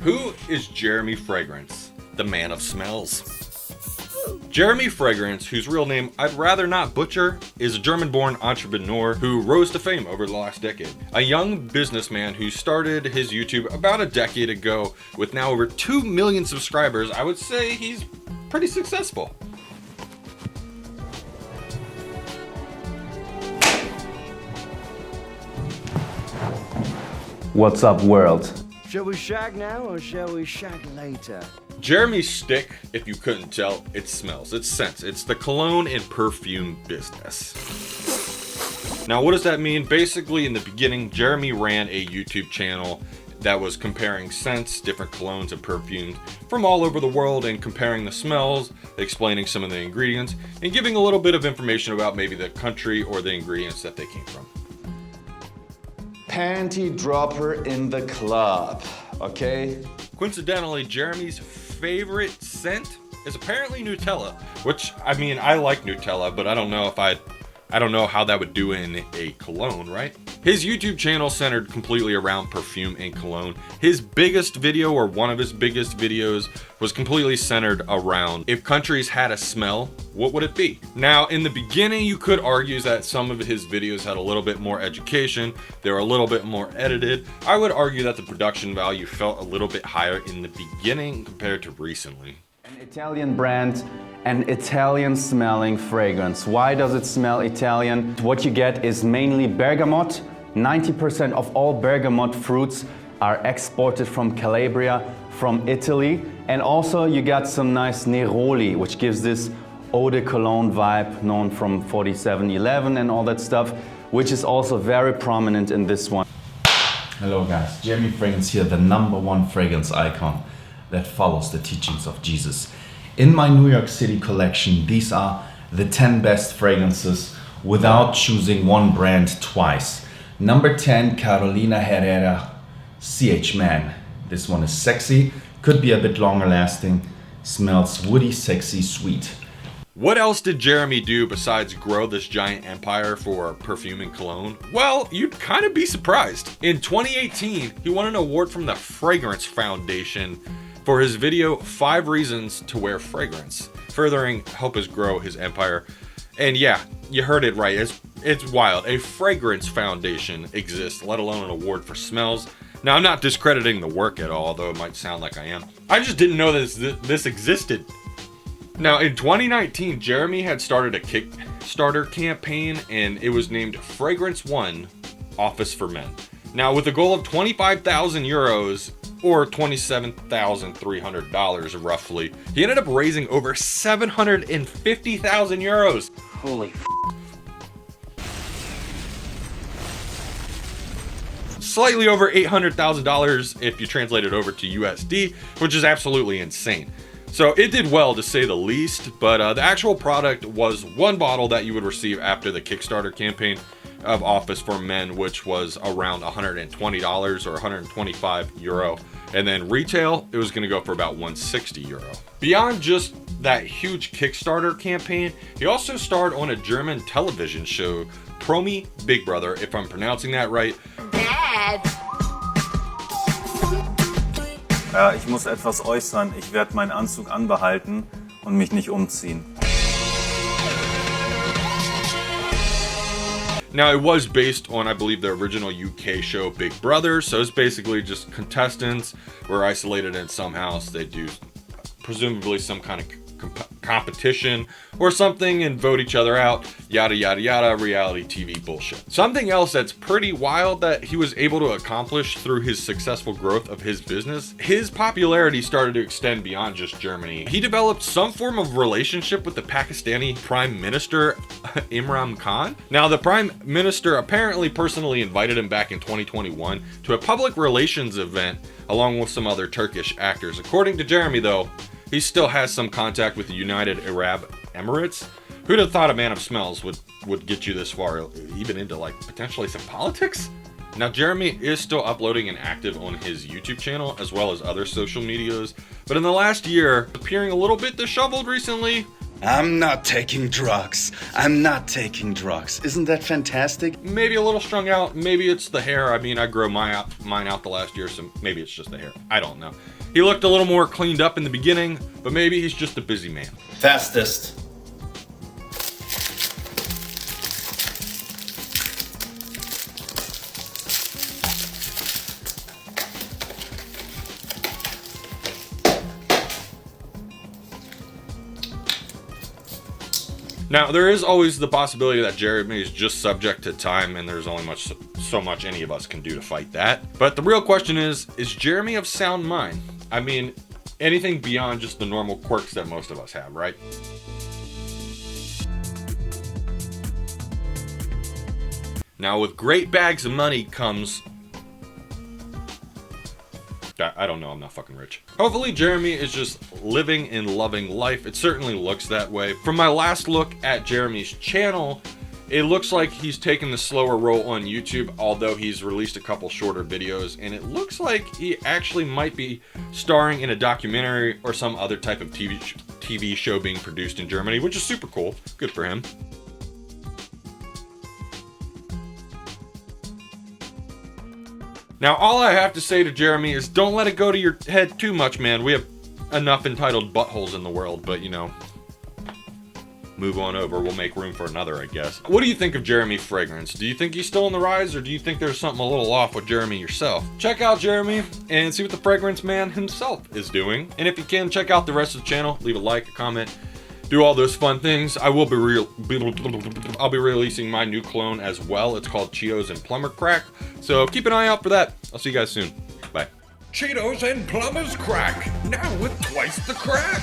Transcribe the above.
Who is Jeremy Fragrance, the man of smells? Jeremy Fragrance, whose real name I'd rather not butcher, is a German-born entrepreneur who rose to fame over the last decade. A young businessman who started his YouTube about a decade ago with now over 2 million subscribers. I would say he's pretty successful. What's up, world? Shall we shag now or shall we shag later? Jeremy's shtick, if you couldn't tell, it smells, it's scents. It's the cologne and perfume business. Now, what does that mean? Basically, in the beginning, Jeremy ran a YouTube channel that was comparing scents, different colognes and perfumes from all over the world and comparing the smells, explaining some of the ingredients, and giving a little bit of information about maybe the country or the ingredients that they came from. Panty dropper in the club, okay? Coincidentally, Jeremy's favorite scent is apparently Nutella, which, I mean, I like Nutella, but I don't know how that would do in a cologne, right? His YouTube channel centered completely around perfume and cologne. His biggest video, or one of his biggest videos, was completely centered around if countries had a smell, what would it be? Now, in the beginning, you could argue that some of his videos had a little bit more education. They were a little bit more edited. I would argue that the production value felt a little bit higher in the beginning compared to recently. An Italian brand, an Italian smelling fragrance. Why does it smell Italian? What you get is mainly bergamot. 90% of all bergamot fruits are exported from Calabria, from Italy. And also you got some nice neroli, which gives this eau de cologne vibe known from 4711 and all that stuff, which is also very prominent in this one. Hello guys, Jeremy Fragrance here, the #1 fragrance icon that follows the teachings of Jesus. In my New York City collection, these are the 10 best fragrances without choosing one brand twice. Number 10, Carolina Herrera CH Man. This one is sexy, could be a bit longer lasting, smells woody, sexy, sweet. What else did Jeremy do besides grow this giant empire for perfume and cologne? Well, you'd kind of be surprised. In 2018, he won an award from the Fragrance Foundation for his video 5 Reasons to Wear Fragrance, furthering help us grow his empire. And yeah, you heard it right, it's wild. A Fragrance Foundation exists, let alone an award for smells. Now, I'm not discrediting the work at all, though it might sound like I am. I just didn't know this existed. Now, in 2019, Jeremy had started a Kickstarter campaign, and it was named Fragrance One Office for Men. Now, with a goal of 25,000 euros, or $27,300 roughly, he ended up raising over 750,000 euros. Holy Slightly over $800,000 if you translate it over to USD, which is absolutely insane. So it did well, to say the least, but the actual product was one bottle that you would receive after the Kickstarter campaign of Office for Men, which was around $120 or 125 euro. And then retail, it was going to go for about 160 euro. Beyond just that huge Kickstarter campaign, he also starred on a German television show, Promi Big Brother, if I'm pronouncing that right. Dad! Ja, ich muss etwas äußern. Ich werde meinen Anzug anbehalten und mich nicht umziehen. Now, it was based on, I believe, the original UK show Big Brother, so it's basically just contestants were isolated in some house. They do presumably some kind of competition or something and vote each other out, yada yada yada, reality TV bullshit. Something else that's pretty wild that he was able to accomplish through his successful growth of his business, his popularity started to extend beyond just Germany. He developed some form of relationship with the Pakistani Prime Minister Imran Khan. Now, the Prime Minister apparently personally invited him back in 2021 to a public relations event along with some other Turkish actors. According to Jeremy, though, he still has some contact with the United Arab Emirates. Who'd have thought a man of smells would get you this far, even into like potentially some politics? Now, Jeremy is still uploading and active on his YouTube channel as well as other social medias, but in the last year, appearing a little bit disheveled recently. I'm not taking drugs. I'm not taking drugs. Isn't that fantastic? Maybe a little strung out. Maybe it's the hair. I mean, I grew mine out the last year, so maybe it's just the hair. I don't know. He looked a little more cleaned up in the beginning, but maybe he's just a busy man. Fastest. Now, there is always the possibility that Jeremy is just subject to time and there's only so much any of us can do to fight that. But the real question is Jeremy of sound mind? I mean, anything beyond just the normal quirks that most of us have, right? Now, with great bags of money comes... I don't know, I'm not fucking rich. Hopefully Jeremy is just living and loving life. It certainly looks that way. From my last look at Jeremy's channel, it looks like he's taken the slower roll on YouTube, although he's released a couple shorter videos, and it looks like he actually might be starring in a documentary or some other type of TV show being produced in Germany, which is super cool. Good for him. Now, all I have to say to Jeremy is don't let it go to your head too much, man. We have enough entitled buttholes in the world, but, you know, move on over. We'll make room for another, I guess. What do you think of Jeremy Fragrance? Do you think he's still on the rise, or do you think there's something a little off with Jeremy yourself? Check out Jeremy and see what the Fragrance Man himself is doing. And if you can, check out the rest of the channel. Leave a like, a comment. Do all those fun things. I'll be releasing my new clone as well. It's called Cheetos and Plumber Crack. So keep an eye out for that. I'll see you guys soon. Bye. Cheetos and Plumber's Crack, now with twice the crack.